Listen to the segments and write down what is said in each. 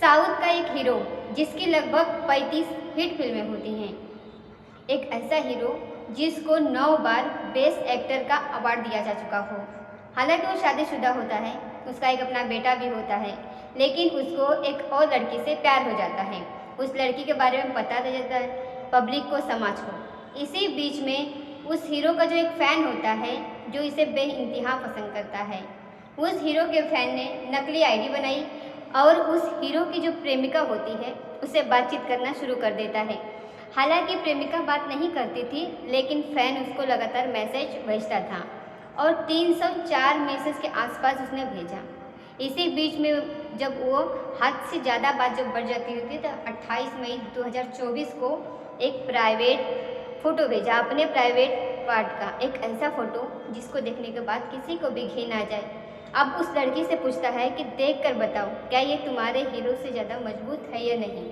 South का एक hero जिसकी लगभग 35 हिट फिल्में होती हैं। एक ऐसा हीरो जिसको 9 बार बेस्ट एक्टर का अवार्ड दिया जा चुका हो। हालांकि वो शादीशुदा होता है, उसका एक अपना बेटा भी होता है, लेकिन उसको एक और लड़की से प्यार हो जाता है। उस लड़की के बारे में पता चल जाता है पब्लिक को, समाज को। इसी बीच में उस हीरो का जो एक फ़ैन होता है जो इसे बेइंतहा पसंद करता है, उस हीरो के फ़ैन ने नकली आईडी बनाई और उस हीरो की जो प्रेमिका होती है उससे बातचीत करना शुरू कर देता है। हालांकि प्रेमिका बात नहीं करती थी, लेकिन फ़ैन उसको लगातार मैसेज भेजता था और 304 मैसेज के आसपास उसने भेजा। इसी बीच में जब वो हद से ज़्यादा बात जब बढ़ जाती थी तो 28 मई 2024 को एक प्राइवेट फ़ोटो भेजा, अपने प्राइवेट पार्ट का एक ऐसा फ़ोटो जिसको देखने के बाद किसी को भी घिन आ जाए। अब उस लड़की से पूछता है कि देख कर बताओ क्या ये तुम्हारे हीरो से ज़्यादा मजबूत है या नहीं।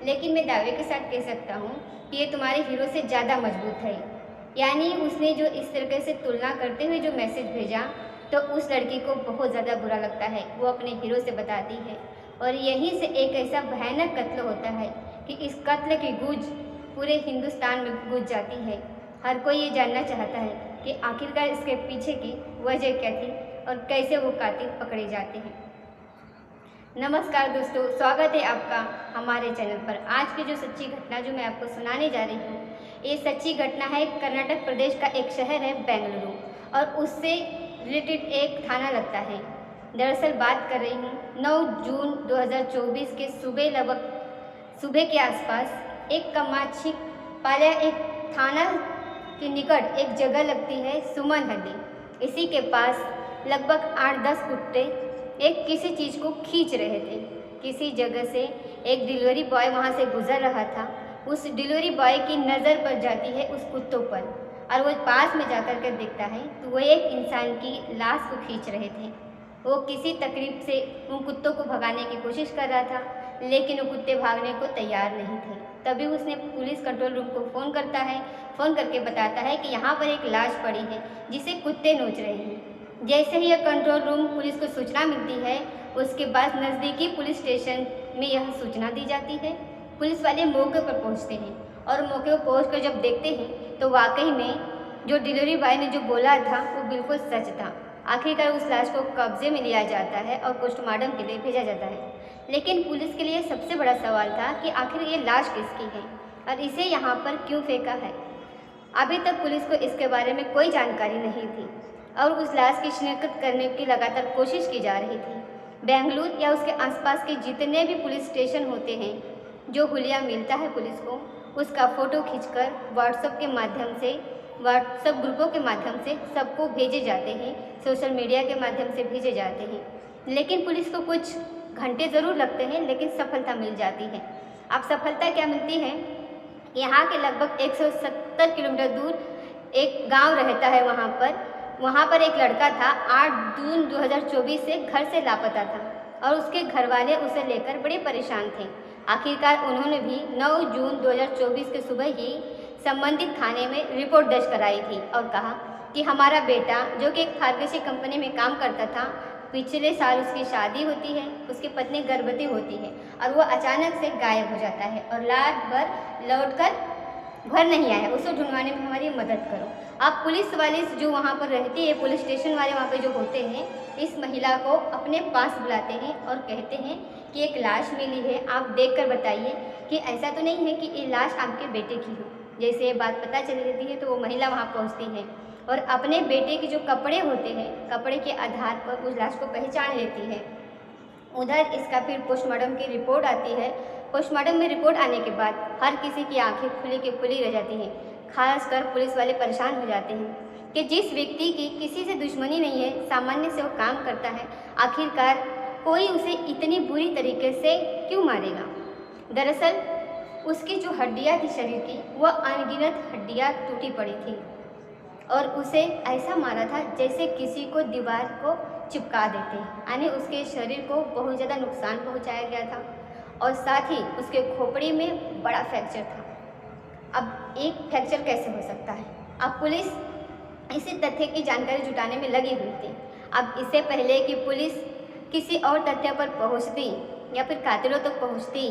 लेकिन मैं दावे के साथ कह सकता हूँ कि ये तुम्हारे हीरो से ज़्यादा मजबूत है। यानी उसने जो इस तरीके से तुलना करते हुए जो मैसेज भेजा तो उस लड़की को बहुत ज़्यादा बुरा लगता है। वो अपने हीरो से बताती है और यहीं से एक ऐसा भयानक कत्ल होता है कि इस कत्ल की गूंज पूरे हिंदुस्तान में गूंज जाती है। हर कोई ये जानना चाहता है कि आखिरकार इसके पीछे की वजह क्या थी और कैसे वो कातिल पकड़े जाते हैं। नमस्कार दोस्तों, स्वागत है आपका हमारे चैनल पर। आज की जो सच्ची घटना जो मैं आपको सुनाने जा रही हूँ, ये सच्ची घटना है कर्नाटक प्रदेश का एक शहर है बेंगलुरु और उससे रिलेटेड एक थाना लगता है। दरअसल बात कर रही हूँ 9 जून 2024 के सुबह के आसपास एक कमाची पाल्या एक थाना के निकट एक जगह लगती है सुमन हल्दी। इसी के पास लगभग 8-10 कुत्ते एक किसी चीज़ को खींच रहे थे। किसी जगह से एक डिलीवरी बॉय वहाँ से गुजर रहा था। उस डिलीवरी बॉय की नज़र पड़ जाती है उस कुत्तों पर और वो पास में जाकर के देखता है तो वो एक इंसान की लाश को खींच रहे थे। वो किसी तकलीफ से उन कुत्तों को भगाने की कोशिश कर रहा था, लेकिन वो कुत्ते भागने को तैयार नहीं थे। तभी उसने पुलिस कंट्रोल रूम को फ़ोन करता है। फ़ोन करके बताता है कि यहाँ पर एक लाश पड़ी है जिसे कुत्ते नोच रहे हैं। जैसे ही यह कंट्रोल रूम पुलिस को सूचना मिलती है, उसके बाद नज़दीकी पुलिस स्टेशन में यह सूचना दी जाती है। पुलिस वाले मौके पर पहुंचते हैं और मौके पर पहुंचकर जब देखते हैं तो वाकई में जो डिलीवरी बॉय ने जो बोला था वो बिल्कुल सच था। आखिरकार उस लाश को कब्जे में लिया जाता है और पोस्टमार्टम के लिए भेजा जाता है। लेकिन पुलिस के लिए सबसे बड़ा सवाल था कि आखिर ये लाश किसकी है और इसे यहाँ पर क्यों फेंका है। अभी तक पुलिस को इसके बारे में कोई जानकारी नहीं थी और उस लाश की शिनाख्त करने की लगातार कोशिश की जा रही थी। बेंगलुरु या उसके आसपास के जितने भी पुलिस स्टेशन होते हैं, जो हुलिया मिलता है पुलिस को, उसका फ़ोटो खींचकर व्हाट्सएप ग्रुपों के माध्यम से सबको भेजे जाते हैं, सोशल मीडिया के माध्यम से भेजे जाते हैं। लेकिन पुलिस को कुछ घंटे ज़रूर लगते हैं, लेकिन सफलता मिल जाती है। अब सफलता क्या मिलती है, यहाँ के लगभग 170 किलोमीटर दूर एक गांव रहता है। वहाँ पर एक लड़का था, 8 जून 2024 से घर से लापता था और उसके घर वाले उसे लेकर बड़े परेशान थे। आखिरकार उन्होंने भी 9 जून 2024 के सुबह ही संबंधित थाने में रिपोर्ट दर्ज कराई थी और कहा कि हमारा बेटा, जो कि एक फार्मेसी कंपनी में काम करता था, पिछले साल उसकी शादी होती है, उसकी पत्नी गर्भवती होती है और वो अचानक से गायब हो जाता है और रात भर लौटकर घर नहीं आया। उसको ढूंढवाने में हमारी मदद करो। अब पुलिस वाले जो वहाँ पर रहती है, पुलिस स्टेशन वाले वहाँ पे जो होते हैं, इस महिला को अपने पास बुलाते हैं और कहते हैं कि एक लाश मिली है, आप देखकर बताइए कि ऐसा तो नहीं है कि ये लाश आपके बेटे की हो। जैसे ये बात पता चली जाती है तो वो महिला वहाँ पहुँचती है और अपने बेटे के जो कपड़े होते हैं, कपड़े के आधार पर उस लाश को पहचान लेती है। उधर इसका फिर पोस्टमार्टम की रिपोर्ट आती है। पोस्टमार्टम में रिपोर्ट आने के बाद हर किसी की आंखें खुली की खुली रह जाती हैं। खासकर पुलिस वाले परेशान हो जाते हैं कि जिस व्यक्ति की किसी से दुश्मनी नहीं है, सामान्य से वो काम करता है, आखिरकार कोई उसे इतनी बुरी तरीके से क्यों मारेगा। दरअसल उसकी जो हड्डियाँ थी शरीर की, वह अनगिनत हड्डियाँ टूटी पड़ी थी और उसे ऐसा मारा था जैसे किसी को दीवार को चिपका देते हैं। यानी उसके शरीर को बहुत ज़्यादा नुकसान पहुंचाया गया था और साथ ही उसके खोपड़ी में बड़ा फ्रैक्चर था। अब एक फ्रैक्चर कैसे हो सकता है। अब पुलिस इसी तथ्य की जानकारी जुटाने में लगी हुई थी। अब इससे पहले कि पुलिस किसी और तथ्य पर पहुंचती, या फिर कातिलों तक पहुंचती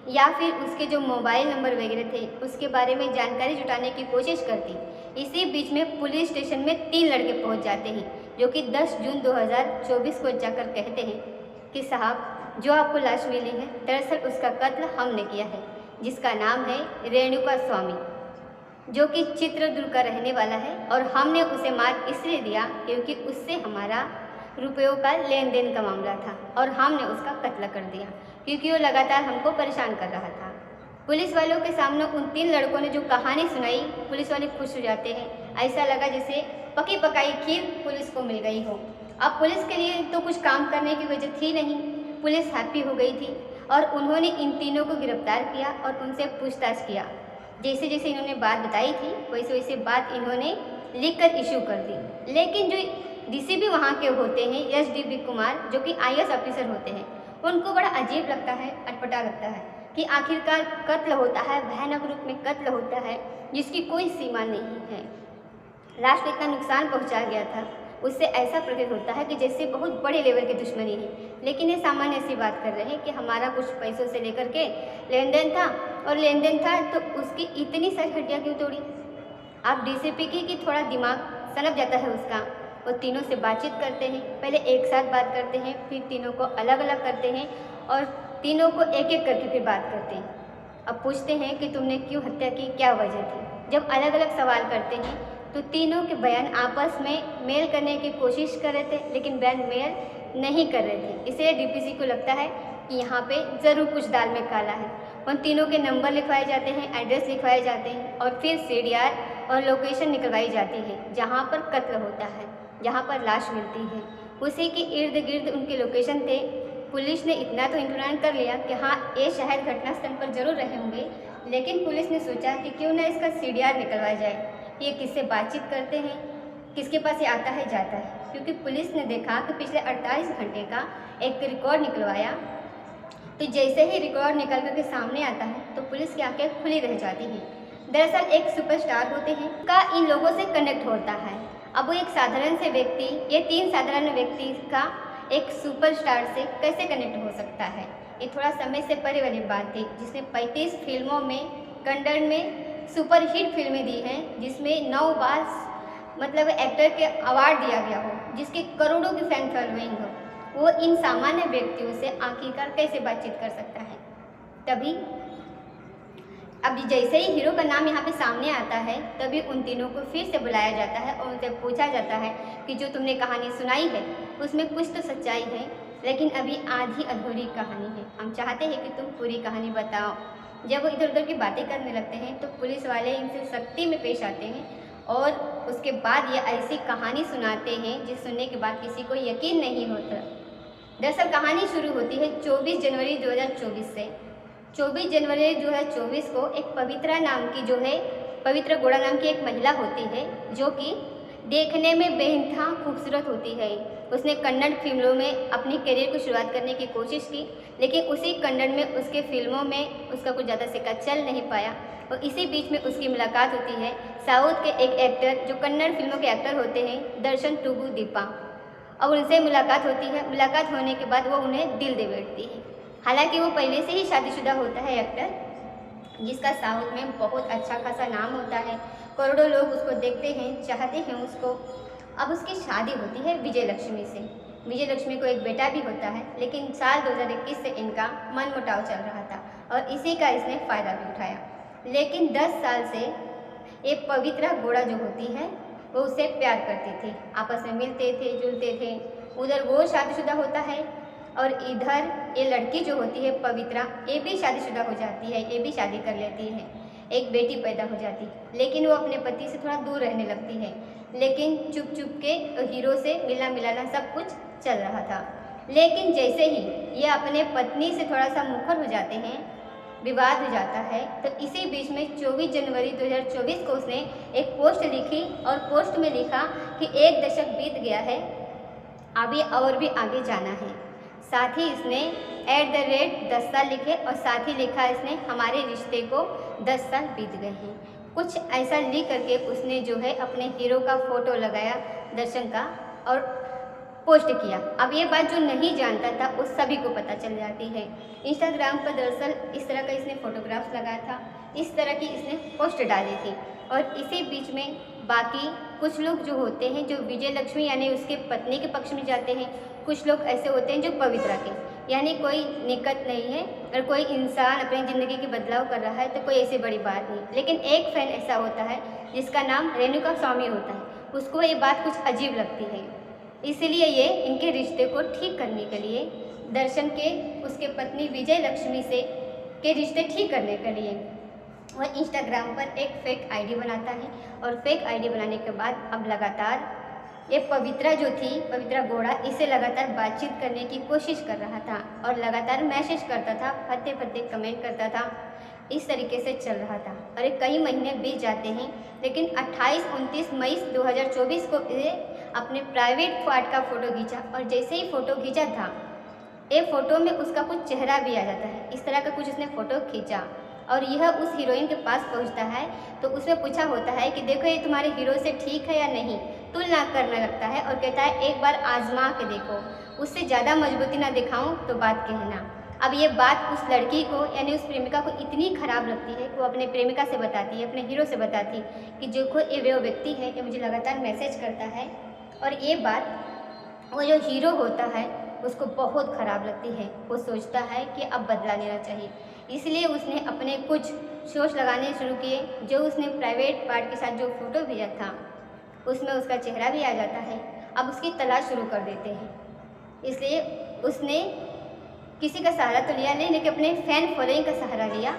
या फिर उसके जो मोबाइल नंबर वगैरह थे उसके बारे में जानकारी जुटाने की कोशिश करती। इसी बीच में पुलिस स्टेशन में 3 लड़के पहुंच जाते हैं जो कि 10 जून 2024 को जाकर कहते हैं कि साहब, जो आपको लाश मिली है दरअसल उसका कत्ल हमने किया है, जिसका नाम है रेणुका स्वामी, जो कि चित्रदुर्ग का रहने वाला है और हमने उसे मार इसलिए दिया क्योंकि उससे हमारा रुपयों का लेन देन का मामला था और हमने उसका कत्ल कर दिया क्योंकि वो लगातार हमको परेशान कर रहा था। पुलिस वालों के सामने उन 3 लड़कों ने जो कहानी सुनाई, पुलिस वाले खुश हो जाते हैं। ऐसा लगा जैसे पकी पकाई खीर पुलिस को मिल गई हो। अब पुलिस के लिए तो कुछ काम करने की वजह थी नहीं, पुलिस हैप्पी हो गई थी और उन्होंने इन तीनों को गिरफ्तार किया और उनसे पूछताछ किया। जैसे जैसे इन्होंने बात बताई थी वैसे वैसे बात इन्होंने लिखकर इशू कर दी। लेकिन जो डीसीपी वहाँ के होते हैं एसडीपी कुमार, जो कि आईएएस ऑफिसर होते हैं, उनको बड़ा अजीब लगता है, अटपटा लगता है कि आखिरकार कत्ल होता है, भयानक रूप में कत्ल होता है जिसकी कोई सीमा नहीं है। लाश को इतना नुकसान पहुँचा गया था, उससे ऐसा प्रतीत होता है कि जैसे बहुत बड़े लेवल की दुश्मनी है। लेकिन ये सामान्य सी बात कर रहे हैं कि हमारा कुछ पैसों से लेकर के लेन देन था और लेन देन था तो उसकी इतनी सारी हड्डियाँ क्यों तोड़ी। आप डीसीपी की थोड़ा दिमाग सनक जाता है उसका। वो तीनों से बातचीत करते हैं, पहले एक साथ बात करते हैं, फिर तीनों को अलग अलग करते हैं और तीनों को एक एक करके फिर बात करते हैं। अब पूछते हैं कि तुमने क्यों हत्या की, क्या वजह थी। जब अलग अलग सवाल करते हैं तो तीनों के बयान आपस में मेल करने की कोशिश कर रहे थे लेकिन बयान मेल नहीं कर रहे थे। इसलिए डीपीसी को लगता है कि यहाँ पे ज़रूर कुछ दाल में काला है। उन तीनों के नंबर लिखवाए जाते हैं, एड्रेस लिखवाए जाते हैं और फिर सीडीआर और लोकेशन निकलवाई जाती है जहाँ पर कत्ल होता है, जहाँ पर लाश मिलती है। उसी के इर्द गिर्द उनके लोकेशन थे। पुलिस ने इतना तो इंतजाम कर लिया कि हाँ, ये शायद घटनास्थल पर जरूर रहे होंगे, लेकिन पुलिस ने सोचा कि क्यों ना इसका सीडीआर निकलवाया जाए। ये किससे बातचीत करते हैं, किसके पास ये आता है जाता है, क्योंकि पुलिस ने देखा कि पिछले 48 घंटे का एक रिकॉर्ड निकलवाया। तो जैसे ही रिकॉर्ड निकल कर के सामने आता है तो पुलिस की आंखें खुली रह जाती हैं। दरअसल एक सुपरस्टार होते हैं का इन लोगों से कनेक्ट होता है। अब वो एक साधारण से व्यक्ति, ये 3 साधारण व्यक्ति का एक सुपरस्टार से कैसे कनेक्ट हो सकता है। ये थोड़ा समय से परे वाली बात थी, जिसने 35 फिल्मों में, कन्नड़ में सुपरहिट फिल्में दी हैं, जिसमें 9 बार मतलब एक्टर के अवार्ड दिया गया हो, जिसके करोड़ों की फैन फॉलोइंग हो, वो इन सामान्य व्यक्तियों से आखिरकार कैसे बातचीत कर सकता है। तभी अब जैसे ही हीरो का नाम यहाँ पे सामने आता है तभी उन तीनों को फिर से बुलाया जाता है और उनसे पूछा जाता है कि जो तुमने कहानी सुनाई है उसमें कुछ तो सच्चाई है, लेकिन अभी आधी अधूरी कहानी है। हम चाहते हैं कि तुम पूरी कहानी बताओ। जब वो इधर उधर की बातें करने लगते हैं तो पुलिस वाले इनसे सख्ती में पेश आते हैं और उसके बाद ये ऐसी कहानी सुनाते हैं जिस सुनने के बाद किसी को यकीन नहीं होता। दरअसल कहानी शुरू होती है 24 जनवरी 2024 से। 24 जनवरी 2024 को एक पवित्रा नाम की जो है, पवित्रा गौड़ा नाम की एक महिला होती है जो कि देखने में बेइंतहा खूबसूरत होती है। उसने कन्नड़ फिल्मों में अपनी करियर को शुरुआत करने की कोशिश की, लेकिन उसी कन्नड़ में उसके फिल्मों में उसका कुछ ज़्यादा सिक्का चल नहीं पाया और इसी बीच में उसकी मुलाकात होती है साउथ के एक एक्टर जो कन्नड़ फिल्मों के एक्टर होते हैं, दर्शन टूगू दीपा। और उनसे मुलाकात होती है। मुलाकात होने के बाद वो उन्हें दिल दे बैठती है। हालांकि वो पहले से ही शादीशुदा होता है एक्टर, जिसका साउथ में बहुत अच्छा खासा नाम होता है, करोड़ों लोग उसको देखते हैं, चाहते हैं उसको। अब उसकी शादी होती है विजय लक्ष्मी से। विजय लक्ष्मी को एक बेटा भी होता है, लेकिन साल 2021 से इनका मनमुटाव चल रहा था और इसी का इसने फ़ायदा भी उठाया। लेकिन 10 साल से ये पवित्रा गौड़ा जो होती है वो उससे प्यार करती थी, आपस में मिलते थे, जुलते थे। उधर वो शादीशुदा होता है और इधर ये लड़की जो होती है पवित्रा, ये भी शादीशुदा हो जाती है, ये भी शादी कर लेती है, एक बेटी पैदा हो जाती है। लेकिन वो अपने पति से थोड़ा दूर रहने लगती है, लेकिन चुप चुप के हीरो से मिलना मिलाना सब कुछ चल रहा था। लेकिन जैसे ही ये अपने पत्नी से थोड़ा सा मुखर हो जाते हैं, विवाद हो जाता है, तो इसी बीच में 24 जनवरी 2024 को उसने एक पोस्ट लिखी और पोस्ट में लिखा कि 1 दशक बीत गया है, अभी और भी आगे जाना है। साथ ही इसने @10 साल लिखे और साथ ही लिखा इसने हमारे रिश्ते को 10 साल बीत गए हैं। कुछ ऐसा लिख करके उसने जो है अपने हीरो का फ़ोटो लगाया, दर्शन का, और पोस्ट किया। अब ये बात जो नहीं जानता था उस सभी को पता चल जाती है। इंस्टाग्राम पर दरअसल इस तरह का इसने फोटोग्राफ्स लगाया था, इस तरह की इसने पोस्ट डाली थी। और इसी बीच में बाकी कुछ लोग जो होते हैं जो विजय लक्ष्मी यानी उसके पत्नी के पक्ष में जाते हैं, कुछ लोग ऐसे होते हैं जो पवित्रा के, यानी कोई दिक्कत नहीं है और कोई इंसान अपनी ज़िंदगी की बदलाव कर रहा है तो कोई ऐसी बड़ी बात नहीं। लेकिन एक फैन ऐसा होता है जिसका नाम रेणुका स्वामी होता है, उसको ये बात कुछ अजीब लगती है, इसलिए ये इनके रिश्ते को ठीक करने के लिए दर्शन के उसके पत्नी विजय लक्ष्मी से के रिश्ते ठीक करने के लिए वह इंस्टाग्राम पर एक फेक आईडी बनाता है। और फेक आईडी बनाने के बाद अब लगातार ये पवित्रा जो थी, पवित्रा गौड़ा, इसे लगातार बातचीत करने की कोशिश कर रहा था और लगातार मैसेज करता था, फते फते कमेंट करता था। इस तरीके से चल रहा था और ये कई महीने बीत जाते हैं। लेकिन 28-29 मई 2024 को ये अपने प्राइवेट पार्ट का फ़ोटो खींचा और जैसे ही फ़ोटो खींचा था, ये फ़ोटो में उसका कुछ चेहरा भी आ जाता है। इस तरह का कुछ उसने फ़ोटो खींचा और यह उस हीरोइन के पास पहुंचता है तो उसमें पूछा होता है कि देखो ये तुम्हारे हीरो से ठीक है या नहीं। तुलना करने लगता है और कहता है एक बार आजमा के देखो, उससे ज़्यादा मजबूती ना दिखाऊं तो बात कहना। अब ये बात उस लड़की को यानी उस प्रेमिका को इतनी ख़राब लगती है कि वो अपने प्रेमिका से बताती है, अपने हीरो से बताती कि देखो ये वो व्यक्ति है कि मुझे लगातार मैसेज करता है। और ये बात वो जो हीरो होता है उसको बहुत ख़राब लगती है। वो सोचता है कि अब बदला लेना चाहिए, इसलिए उसने अपने कुछ सोच लगाने शुरू किए। जो उसने प्राइवेट पार्ट के साथ जो फ़ोटो भेजा था उसमें उसका चेहरा भी आ जाता है। अब उसकी तलाश शुरू कर देते हैं, इसलिए उसने किसी का सहारा तो लिया नहीं, लेकिन अपने फ़ैन फॉलोइंग का सहारा लिया।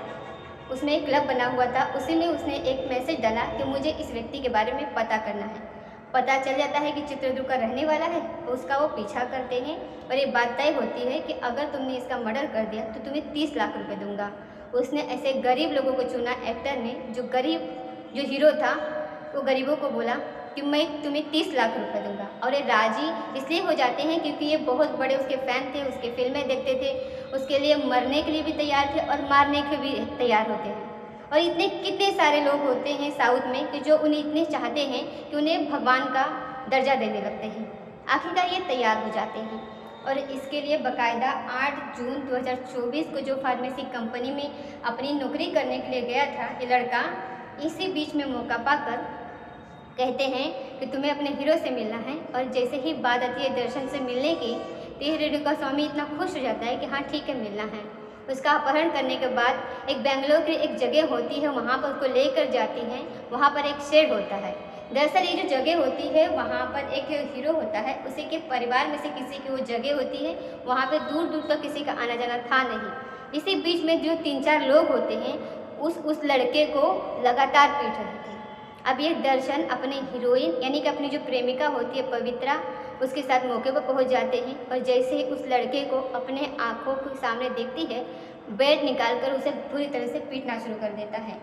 उसने एक क्लब बना हुआ था, उसी में उसने एक मैसेज डाला कि मुझे इस व्यक्ति के बारे में पता करना है। पता चल जाता है कि चित्रदुर्ग का रहने वाला है, तो उसका वो पीछा करते हैं और ये बात तय होती है कि अगर तुमने इसका मर्डर कर दिया तो तुम्हें 30 लाख रुपए दूंगा। उसने ऐसे गरीब लोगों को चुना। एक्टर ने जो हीरो था वो गरीबों को बोला कि मैं तुम्हें 30 लाख रुपए दूंगा। और ये राजी इसलिए हो जाते हैं क्योंकि ये बहुत बड़े उसके फ़ैन थे, उसके फिल्में देखते थे, उसके लिए मरने के लिए भी तैयार थे और मारने के भी तैयार होते हैं। और इतने कितने सारे लोग होते हैं साउथ में कि जो उन्हें इतने चाहते हैं कि उन्हें भगवान का दर्जा देने लगते हैं। आखिरकार ये तैयार हो जाते हैं और इसके लिए बाकायदा 8 जून 2024 को जो फार्मेसी कंपनी में अपनी नौकरी करने के लिए गया था ये लड़का, इसी बीच में मौका पाकर कहते हैं कि तुम्हें अपने हीरो से मिलना है। और जैसे ही बात आती है दर्शन से मिलने की तो रेणुका स्वामी इतना खुश हो जाता है कि हाँ ठीक है मिलना है। उसका अपहरण करने के बाद एक बेंगलोर की एक जगह होती है, वहाँ पर उसको लेकर जाती हैं। वहाँ पर एक शेड होता है। दरअसल ये जो जगह होती है वहाँ पर एक हीरो होता है, उसी के परिवार में से किसी की वो जगह होती है। वहाँ पे दूर दूर तक किसी का आना जाना था नहीं। इसी बीच में जो 3-4 लोग होते हैं उस लड़के को लगातार पीट रहे थे। अब ये दर्शन अपने हीरोइन यानी कि अपनी जो प्रेमिका होती है पवित्रा, उसके साथ मौके पर पहुंच जाते हैं। और जैसे ही उस लड़के को अपने आँखों के सामने देखती है, बेल्ट निकालकर उसे पूरी तरह से पीटना शुरू कर देता है।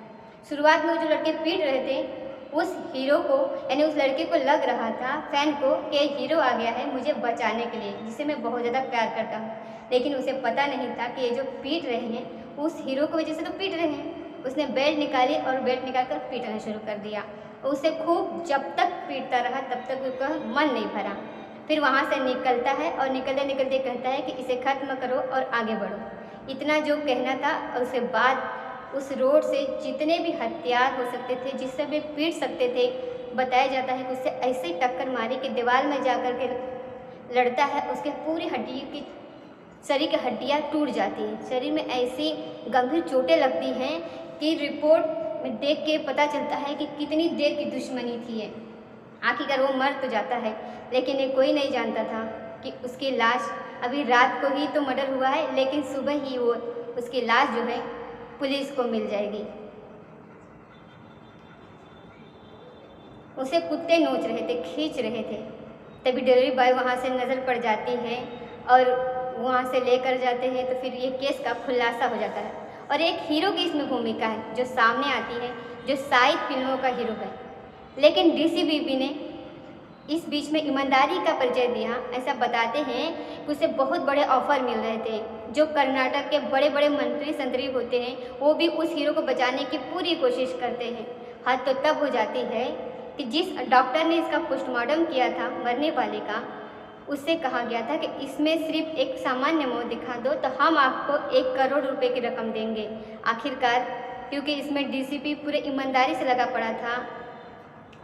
शुरुआत में जो लड़के पीट रहे थे उस हीरो को यानी उस लड़के को लग रहा था फैन को कि हीरो आ गया है मुझे बचाने के लिए, जिसे मैं बहुत ज़्यादा प्यार करता हूँ। लेकिन उसे पता नहीं था कि ये जो पीट रहे हैं उस हीरो की वजह से तो पीट रहे हैं। उसने बेल्ट निकाली और बेल्ट निकालकर पीटना शुरू कर दिया। उसे खूब जब तक पीटता रहा तब तक उसका मन नहीं भरा। फिर वहाँ से निकलता है और निकलते निकलते कहता है कि इसे ख़त्म करो और आगे बढ़ो। इतना जो कहना था और उसके बाद उस रोड से जितने भी हथियार हो सकते थे जिससे भी पीट सकते थे, बताया जाता है कि उससे ऐसे टक्कर मारी कि दीवार में जाकर के लड़ता है, उसके पूरी हड्डी की शरीर की हड्डियाँ टूट जाती हैं। शरीर में ऐसी गंभीर चोटें लगती हैं कि रिपोर्ट में देख के पता चलता है कि कितनी देर की दुश्मनी थी ये। आखिरकार वो मर तो जाता है, लेकिन ये कोई नहीं जानता था कि उसकी लाश अभी रात को ही तो मर्डर हुआ है, लेकिन सुबह ही वो उसकी लाश जो है पुलिस को मिल जाएगी। उसे कुत्ते नोच रहे थे, खींच रहे थे। तभी डिलीवरी बॉय वहाँ से नज़र पड़ जाती है और वहाँ से लेकर जाते हैं। तो फिर ये केस का खुलासा हो जाता है और एक हीरो की इसमें भूमिका है जो सामने आती है, जो साइड फिल्मों का हीरो है। लेकिन डीसीबीबी ने इस बीच में ईमानदारी का परिचय दिया। ऐसा बताते हैं कि उसे बहुत बड़े ऑफर मिल रहे थे। जो कर्नाटक के बड़े बड़े मंत्री संतरी होते हैं वो भी उस हीरो को बचाने की पूरी कोशिश करते हैं। हद तो तब हो जाती है कि जिस डॉक्टर ने इसका पोस्टमार्टम किया था मरने वाले का, उससे कहा गया था कि इसमें सिर्फ एक सामान्य मौत दिखा दो तो हम आपको 1 करोड़ रुपए की रकम देंगे। आखिरकार क्योंकि इसमें डीसीपी पूरे ईमानदारी से लगा पड़ा था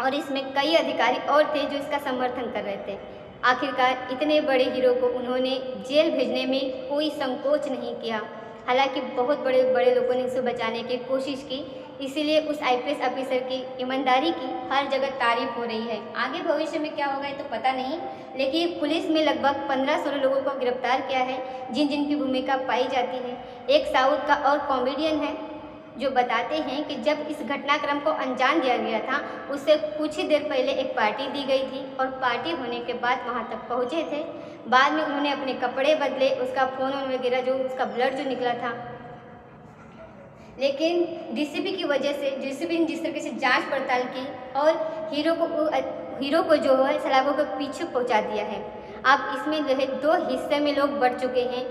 और इसमें कई अधिकारी और थे जो इसका समर्थन कर रहे थे। आखिरकार इतने बड़े हीरो को उन्होंने जेल भेजने में कोई संकोच नहीं किया। हालांकि बहुत बड़े बड़े लोगों ने उसे बचाने की कोशिश की, इसीलिए उस आईपीएस ऑफिसर की ईमानदारी की हर जगह तारीफ हो रही है। आगे भविष्य में क्या होगा ये तो पता नहीं, लेकिन पुलिस में लगभग 15-16 लोगों को गिरफ्तार किया है जिन जिनकी भूमिका पाई जाती है। एक साउथ का और कॉमेडियन है जो बताते हैं कि जब इस घटनाक्रम को अंजाम दिया गया था उससे कुछ ही देर पहले एक पार्टी दी गई थी और पार्टी होने के बाद वहां तक पहुंचे थे। बाद में उन्होंने अपने कपड़े बदले, उसका फोन वगैरह जो उसका ब्लड जो निकला था, लेकिन डीसीपी की वजह से डीसीपी ने जिस तरीके से जांच पड़ताल की और हीरो को जो है सलाखों के पीछे पहुंचा दिया है। अब इसमें जो है 2 हिस्से में लोग बढ़ चुके हैं।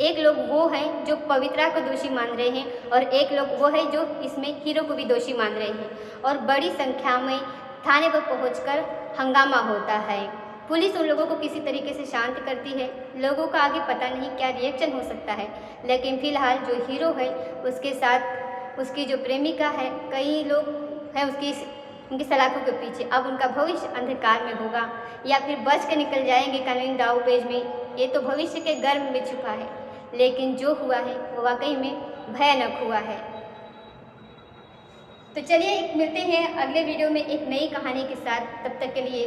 एक लोग वो हैं जो पवित्रा को दोषी मान रहे हैं और एक लोग वो है जो इसमें हीरो को भी दोषी मान रहे हैं और बड़ी संख्या में थाने पर पहुंचकर हंगामा होता है। पुलिस उन लोगों को किसी तरीके से शांत करती है। लोगों का आगे पता नहीं क्या रिएक्शन हो सकता है, लेकिन फिलहाल जो हीरो है उसके साथ उसकी जो प्रेमिका है, कई लोग हैं उनकी सलाखों के पीछे। अब उनका भविष्य अंधकार में होगा या फिर बच के निकल जाएंगे कानूनी दांवपेच में, ये तो भविष्य के गर्भ में छुपा है। लेकिन जो हुआ है वो वाकई में भयानक हुआ है। तो चलिए मिलते हैं अगले वीडियो में एक नई कहानी के साथ। तब तक के लिए